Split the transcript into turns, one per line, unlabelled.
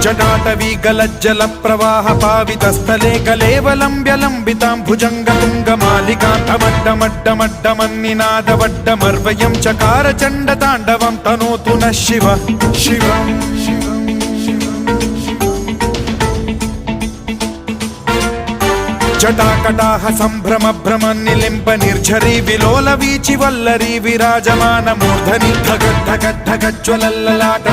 जटाटवी गलज्जल प्रवाह पावितस्थले कलेवलम्ब्यलम्बितां भुजङ्गतुङ्गमालिकान्तमड्डमड्डमड्डमन्निनादवड्डमर्वयं चकार चण्डताण्डवं तनोतु नः शिवः शिवम् जटाकटाह सम्भ्रम भ्रम निलिम्ब निर्झरी विलोल वीचि वल्लरी विराजमान मूर्धनि धगद्धगद्धगज्ज्वलल्ललाट